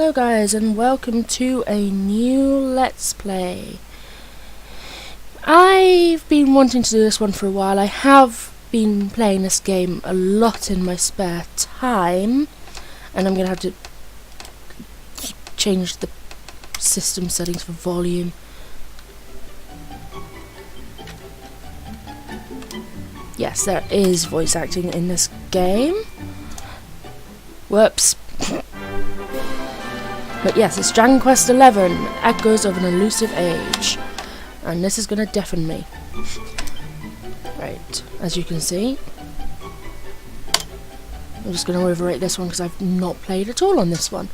Hello guys, and welcome to a new Let's Play. I've been wanting to do this one for a while. I have been playing this game a lot in my spare time, and I'm going to have to change the system settings for volume. Yes, there is voice acting in this game. Whoops. But yes, it's Dragon Quest XI, Echoes of an Elusive Age. And this is going to deafen me. Right, as you can see. I'm just going to overrate this one because I've not played at all on this one.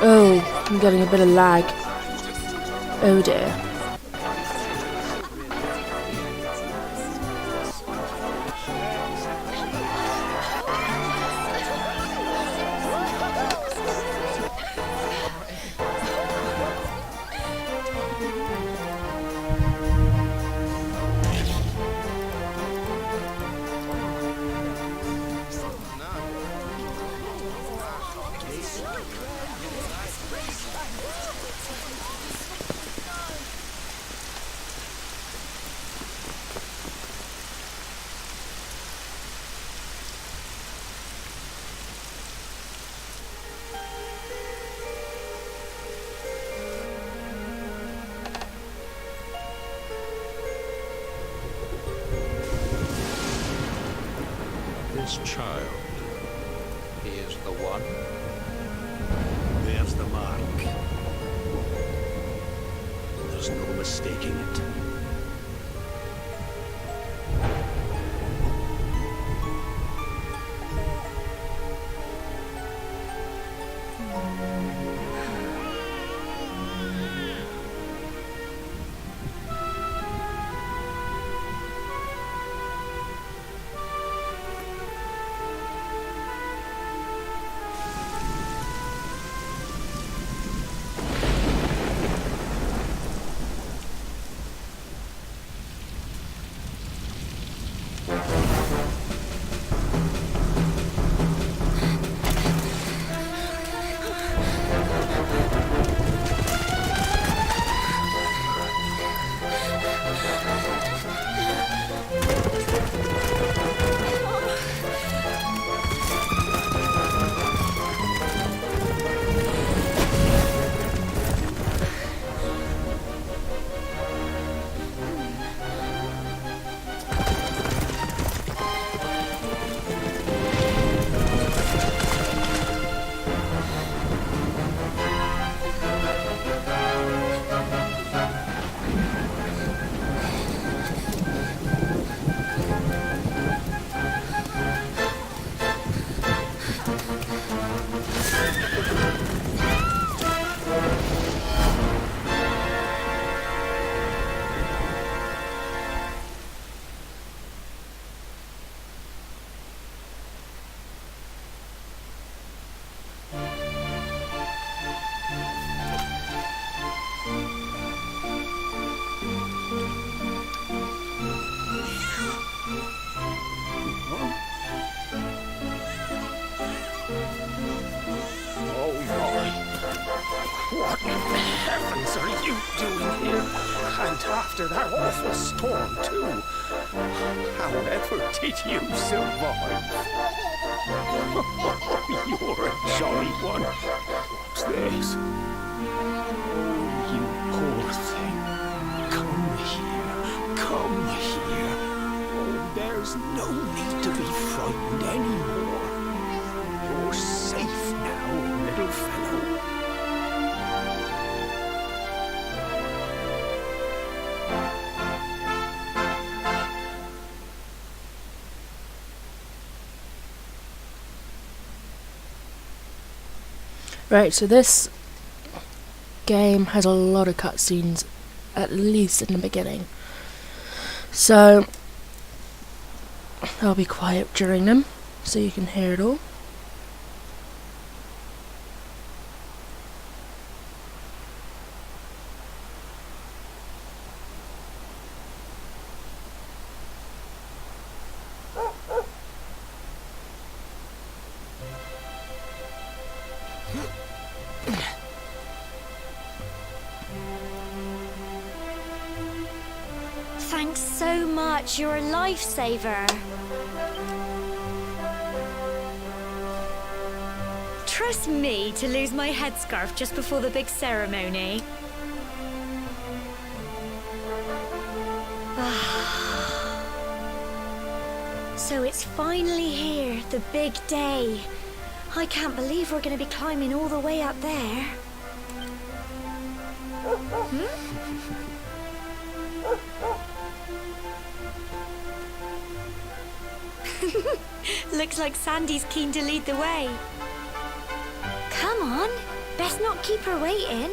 Oh, I'm getting a bit of lag. Oh dear. This child, he is the one. There's the mark. There's no mistaking it. What in the heavens are you doing here? And after that awful storm, too. However did you survive? You're a jolly one. What's this? You poor thing. Come here. Come here. Oh, there's no need to be frightened anymore. You're safe now, little fellow. Right, so this game has a lot of cutscenes, at least in the beginning. So I'll be quiet during them, so you can hear it all. much. You're a lifesaver. Trust me to lose my headscarf just before the big ceremony. So it's finally here, the big day. I can't believe we're going to be climbing all the way up there. Looks like Sandy's keen to lead the way. Come on, best not keep her waiting.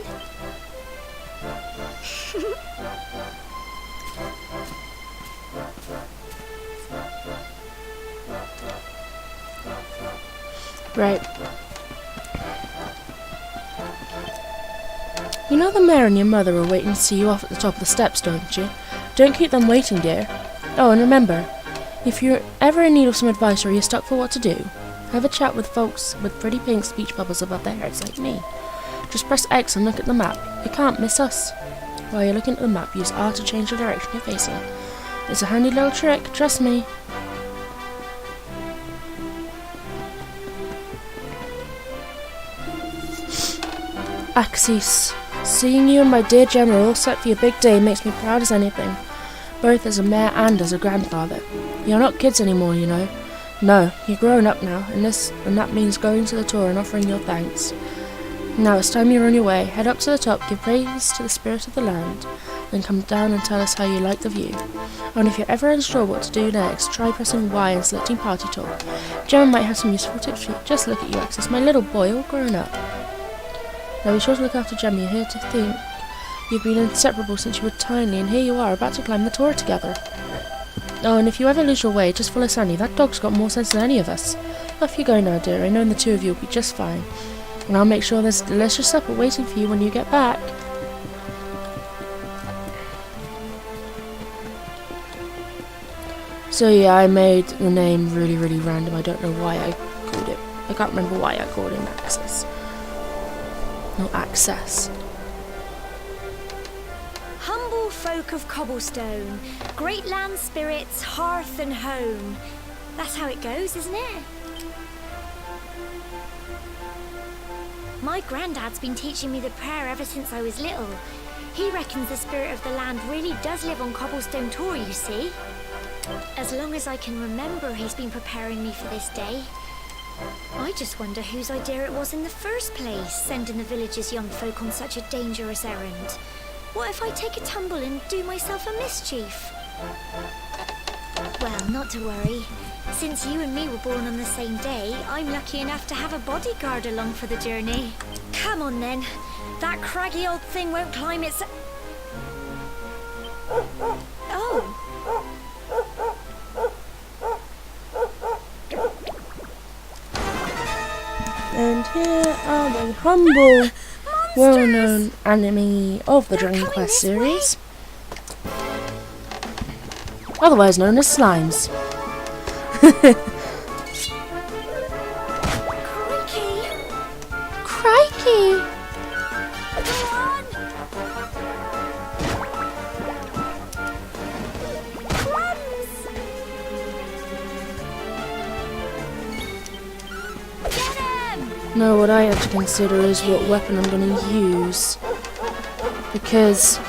Right. You know the mayor and your mother are waiting to see you off at the top of the steps, don't you? Don't keep them waiting, dear. Oh, and remember, if you're ever in need of some advice or you're stuck for what to do, have a chat with folks with pretty pink speech bubbles above their heads like me. Just press X and look at the map. You can't miss us. While you're looking at the map, use R to change the direction you're facing. It's a handy little trick, trust me. Axis, seeing you and my dear General all set for your big day makes me proud as anything, both as a mayor and as a grandfather. You're not kids anymore, you know. No, you're grown up now, and that means going to the tour and offering your thanks. Now it's time you're on your way. Head up to the top, give praise to the spirit of the land, then come down and tell us how you like the view. And if you're ever unsure what to do next, try pressing Y and selecting Party Talk. Gemma might have some useful tips for you. Just look at you, Axis, my little boy, all grown up. Now be sure to look after Gemma. You're here to think you've been inseparable since you were tiny, and here you are about to climb the tour together. Oh, and if you ever lose your way, just follow Sandy. That dog's got more sense than any of us. Off you go now, dear. I know the two of you will be just fine. And I'll make sure there's a delicious supper waiting for you when you get back. So yeah, I made the name really, really random. I don't know why I called it. I can't remember why I called him Access. Not Access. Humble folk of cobblestone, great land spirits, hearth and home. That's how it goes, isn't it? My granddad's been teaching me the prayer ever since I was little. He reckons the spirit of the land really does live on Cobblestone Tor, you see. As long as I can remember, he's been preparing me for this day. I just wonder whose idea it was in the first place, sending the village's young folk on such a dangerous errand. What if I take a tumble and do myself a mischief? Well, not to worry. Since you and me were born on the same day, I'm lucky enough to have a bodyguard along for the journey. Come on then. That craggy old thing won't climb its... Oh. And here are the humble, well-known enemy of the Dragon Quest series, otherwise known as slimes. Crikey! Crikey! Go on! Crumbs! Get him! No, what I have to consider is what weapon I'm going to use, because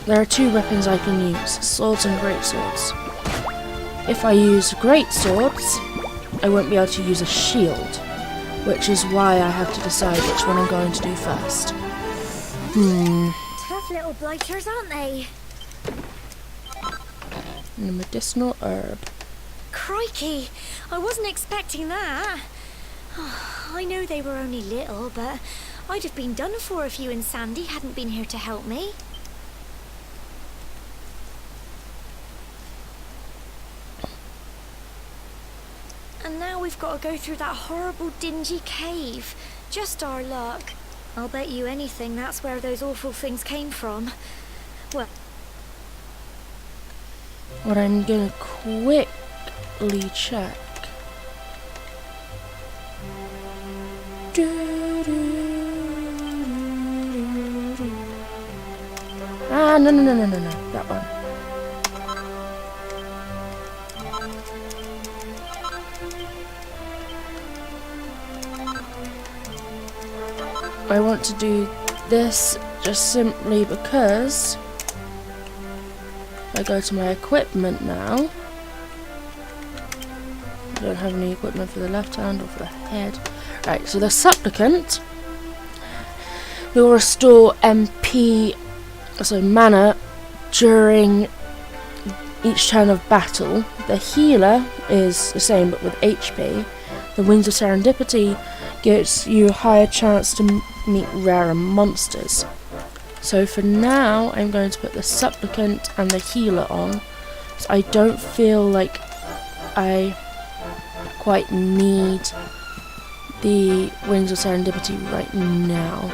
there are two weapons I can use, swords and great swords. If I use great swords, I won't be able to use a shield, which is why I have to decide which one I'm going to do first. Tough little blighters, aren't they? And a medicinal herb. Crikey! I wasn't expecting that. I know they were only little, but I'd have been done for if you and Sandy hadn't been here to help me. And now we've got to go through that horrible dingy cave. Just our luck. I'll bet you anything that's where those awful things came from. Well... What I'm gonna quickly check. Ah, no, that one. I want to do this just simply because I go to my equipment now. I don't have any equipment for the left hand or for the head. Right, so the supplicant will restore MP, so mana, during each turn of battle. The healer is the same but with HP. The Wings of Serendipity gives you a higher chance to meet rarer monsters. So for now, I'm going to put the supplicant and the healer on. So I don't feel like I quite need the Wings of Serendipity right now.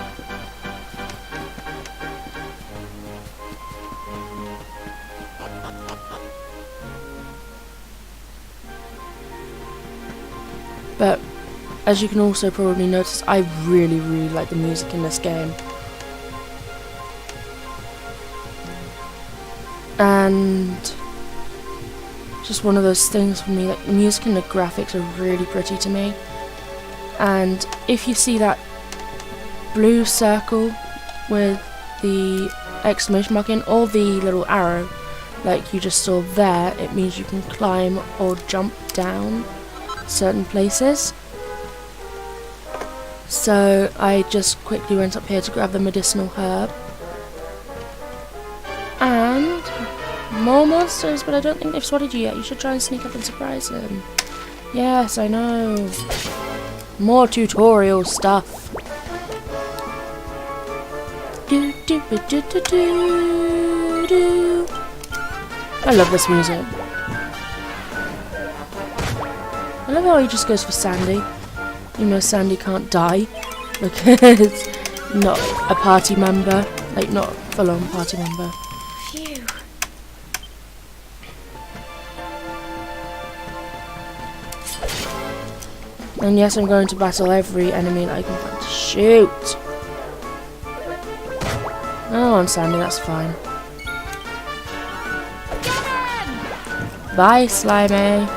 But as you can also probably notice, I really like the music in this game. And just one of those things for me, like the music and the graphics are really pretty to me. And if you see that blue circle with the exclamation mark in, or the little arrow like you just saw there, it means you can climb or jump down certain places. So I just quickly went up here to grab the medicinal herb. And more monsters, but I don't think they've spotted you yet. You should try and sneak up and surprise them. Yes, I know. More tutorial stuff. Do do do do do do do. I love this music. I love how he just goes for Sandy. Even though Sandy can't die because not a party member, like not a full-on party member. Phew. And yes, I'm going to battle every enemy that I can find to shoot. Oh, I'm Sandy, that's fine. Bye, Slimy.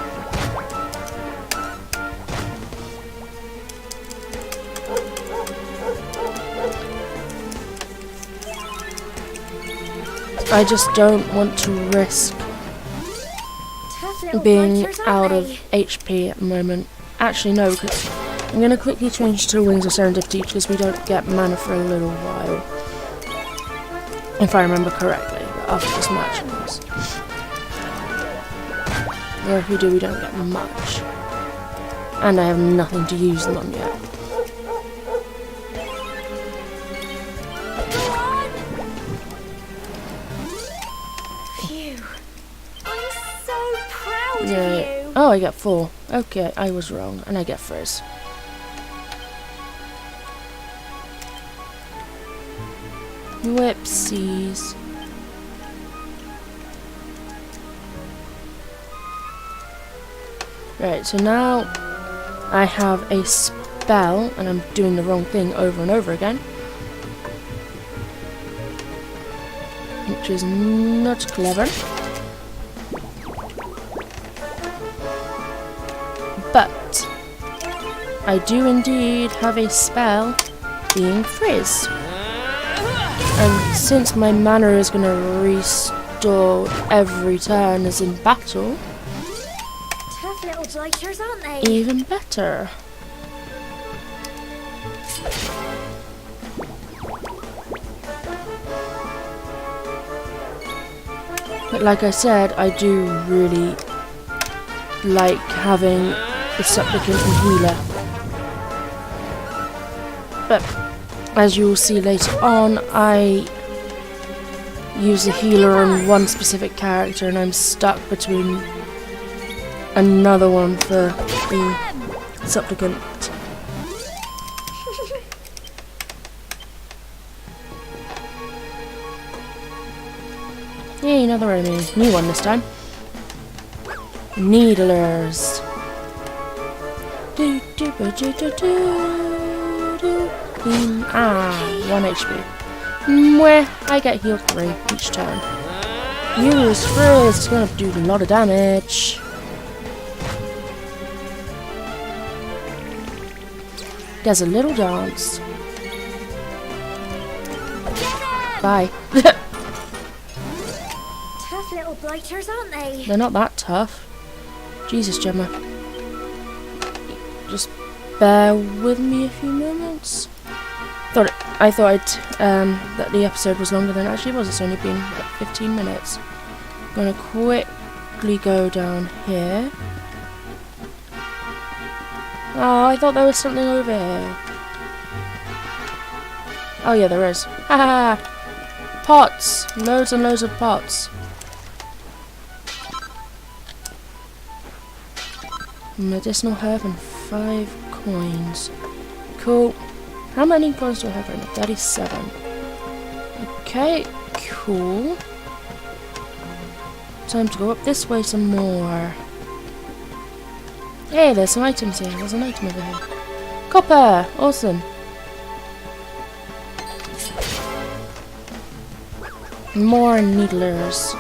I just don't want to risk being out of HP at the moment. Actually, no, because I'm going to quickly change to Wings of Serendipity because we don't get mana for a little while. If I remember correctly, after this match, of course. Or if we do, we don't get much. And I have nothing to use them on yet. Phew. I'm so proud of Yeah. you. Oh, I get 4. Okay, I was wrong, and I get frizz. Whoopsies. Right, so now I have a spell, and I'm doing the wrong thing over and over again. Which is not clever. But I do indeed have a spell being Frizz. And since my mana is going to restore every turn as in battle, Tough little blighters, aren't they? even better. But like I said, I do really like having the supplicant and healer. But as you will see later on, I use the healer on one specific character and I'm stuck between another one for the supplicant. Yay, another enemy. New one this time. Needlers. Do do do do do do do. 1 HP. Mwah, I get healed 3 each turn. Use Frizz, it's gonna do a lot of damage. There's a little dance. Bye. Tough little blighters, aren't they? They're not that tough. Jesus, Gemma. Just bear with me a few moments. I thought that the episode was longer than it actually was. It's only been like 15 minutes. I'm gonna quickly go down here. Oh, I thought there was something over here. Oh yeah, there is. Haha! Pots! Loads and loads of pots. Medicinal herb and 5 coins. Cool. How many coins do I have right now? 37. Okay, cool. Time to go up this way some more. Hey, there's some items here. There's an item over here. Copper! Awesome. More needlers.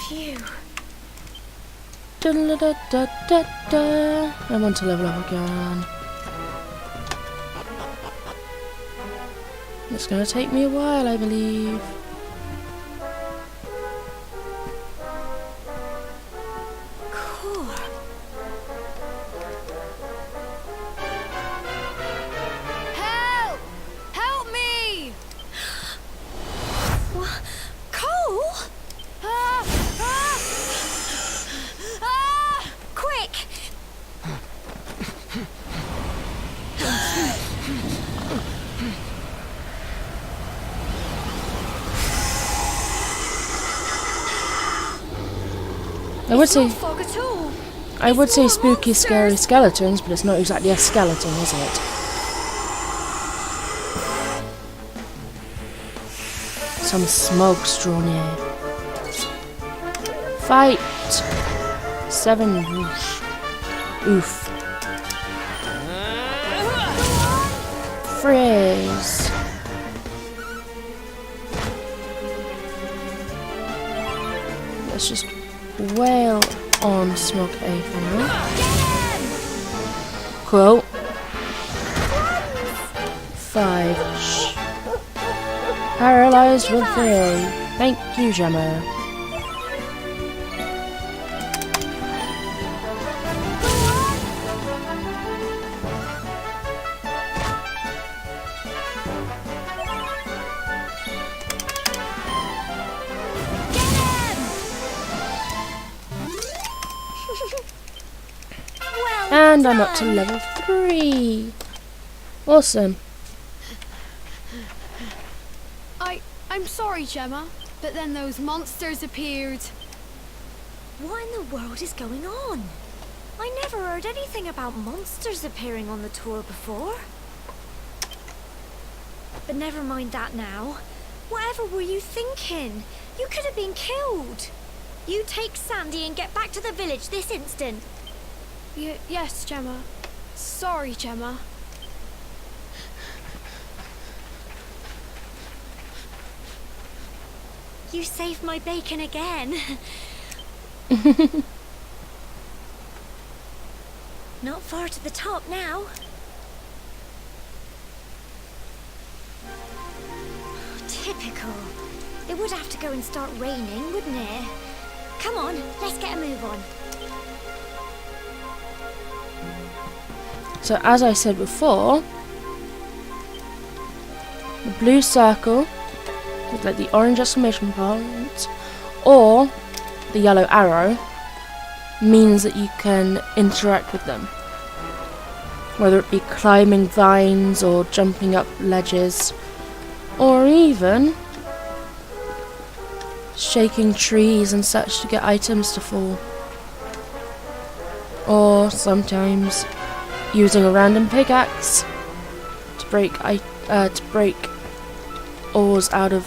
Phew. I want to level up again. It's gonna take me a while, I believe. Cool. Help! Help me! What? Cole? Ah! Ah! Ah! Quick! Fog at all. I would say more spooky, scary monsters. skeletons, but it's not exactly a skeleton, is it? Some smoke's drawn here. Fight! 7. Oof. Freeze. Let's just wail on Smoke A for now. Cool. 5. Shh. Paralyzed with 3. Thank you, Gemma. Well And I'm up to done. level 3. Awesome. I'm sorry, Gemma, but then those monsters appeared. What in the world is going on? I never heard anything about monsters appearing on the tour before. But never mind that now. Whatever were you thinking? You could have been killed. You take Sandy and get back to the village this instant. Yes, Gemma. Sorry, Gemma. You saved my bacon again. Not far to the top now. Typical. It would have to go and start raining, wouldn't it? Come on, let's get a move on. So as I said before, the blue circle with like the orange exclamation point or the yellow arrow means that you can interact with them. Whether it be climbing vines or jumping up ledges or even shaking trees and such to get items to fall. Or sometimes using a random pickaxe to break ores out of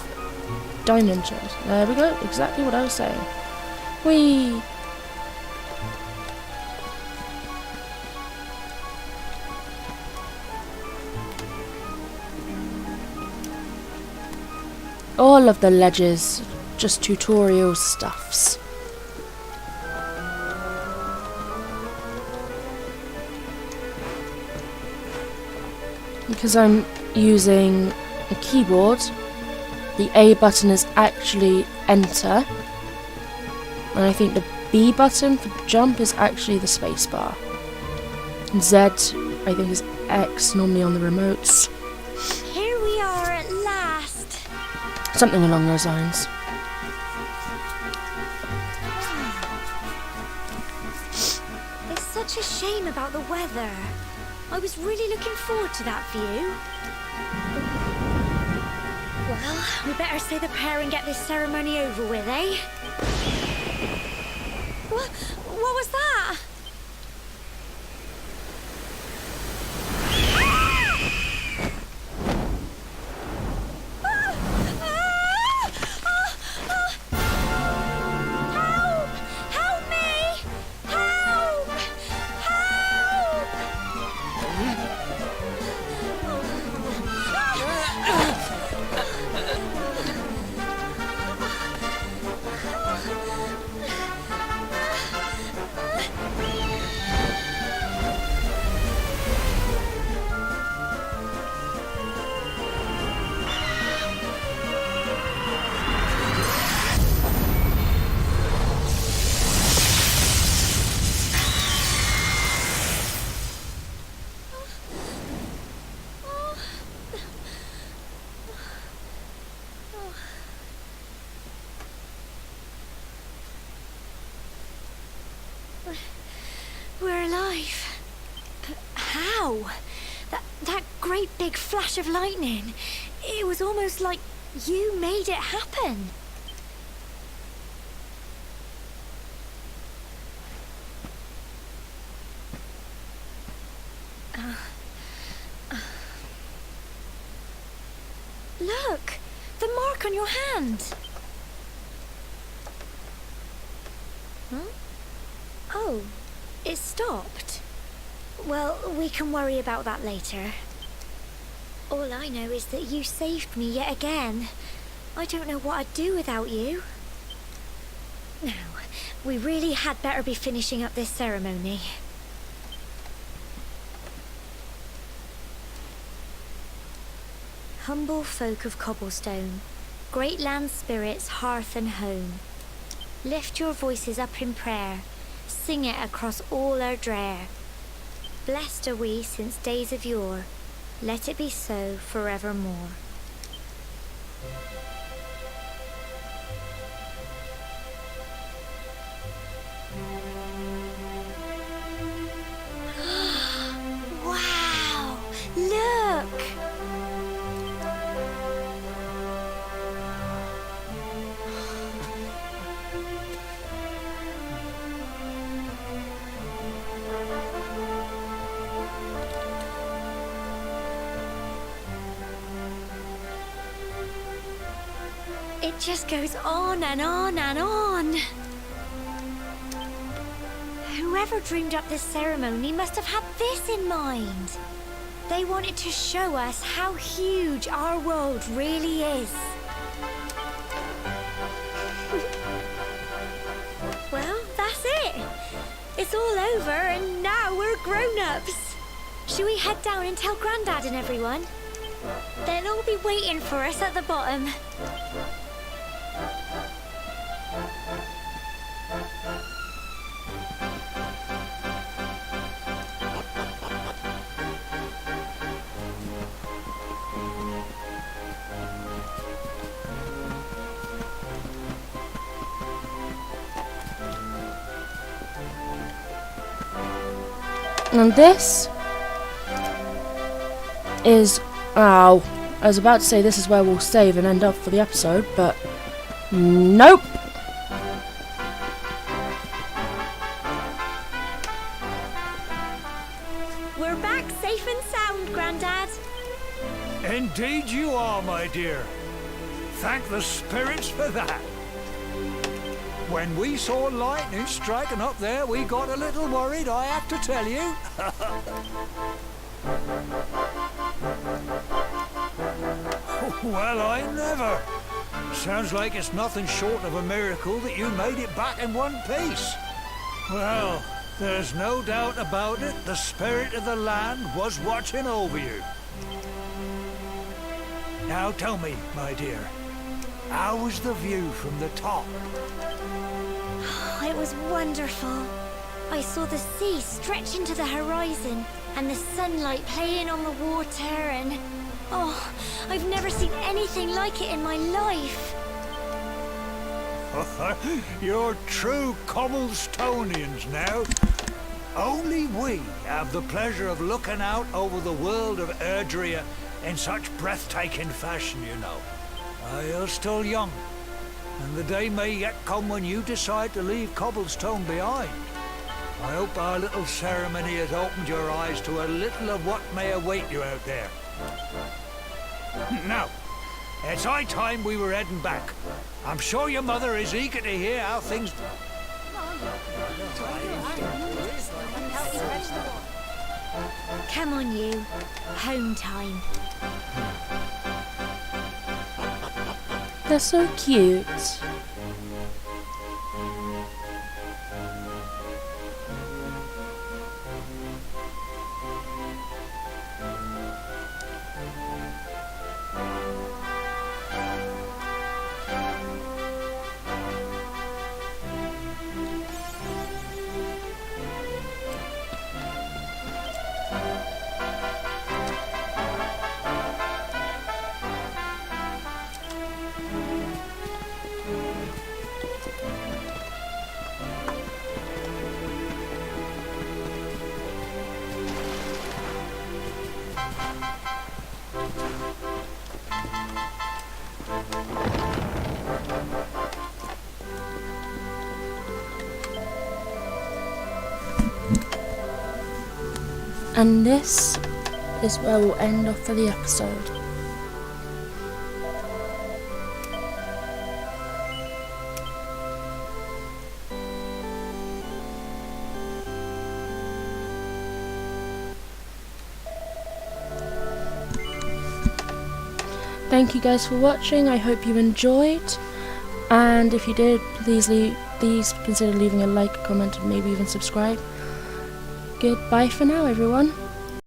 diamond shells. There we go, exactly what I was saying. Whee! All of the ledges, just tutorial stuffs. Because I'm using a keyboard, the A button is actually enter, and I think the B button for jump is actually the space bar. Z, I think, is X, normally on the remotes. Here we are at last. Something along those lines. It's such a shame about the weather. I was really looking forward to that view. Well, we better say the prayer and get this ceremony over with, eh? What was that? Help! Help me! Help! We're alive. But how? That great big flash of lightning. It was almost like you made it happen. Look! The mark on your hand. Huh? Oh, it stopped. Well, we can worry about that later. All I know is that you saved me yet again. I don't know what I'd do without you. Now, we really had better be finishing up this ceremony. Humble folk of cobblestone, great land spirits, hearth and home, lift your voices up in prayer, sing it across all our drear. Blessed are we since days of yore, let it be so forevermore. Wow! Look! It just goes on and on and on. Whoever dreamed up this ceremony must have had this in mind. They wanted to show us how huge our world really is. Well, that's it. It's all over and now we're grown-ups. Should we head down and tell Grandad and everyone? They'll all be waiting for us at the bottom. And this is... Ow. I was about to say this is where we'll save and end up for the episode, but... Nope! We're back safe and sound, Grandad. Indeed you are, my dear. Thank the spirits for that. When we saw lightning striking up there, we got a little worried, I have to tell you. Well, I never. Sounds like it's nothing short of a miracle that you made it back in one piece. Well, there's no doubt about it, the spirit of the land was watching over you. Now tell me, my dear, how was the view from the top? It was wonderful. I saw the sea stretch into the horizon and the sunlight playing on the water and... Oh, I've never seen anything like it in my life. You're true Cobblestonians now. Only we have the pleasure of looking out over the world of Erdrea in such breathtaking fashion, you know. You're still young, and the day may yet come when you decide to leave Cobblestone behind. I hope our little ceremony has opened your eyes to a little of what may await you out there. Now, it's high time we were heading back. I'm sure your mother is eager to hear how things... Come on, you. Home time. They're so cute. And this is where we'll end off for the episode. Thank you guys for watching. I hope you enjoyed, and if you did, please consider leaving a like, comment, and maybe even subscribe. Goodbye for now, everyone.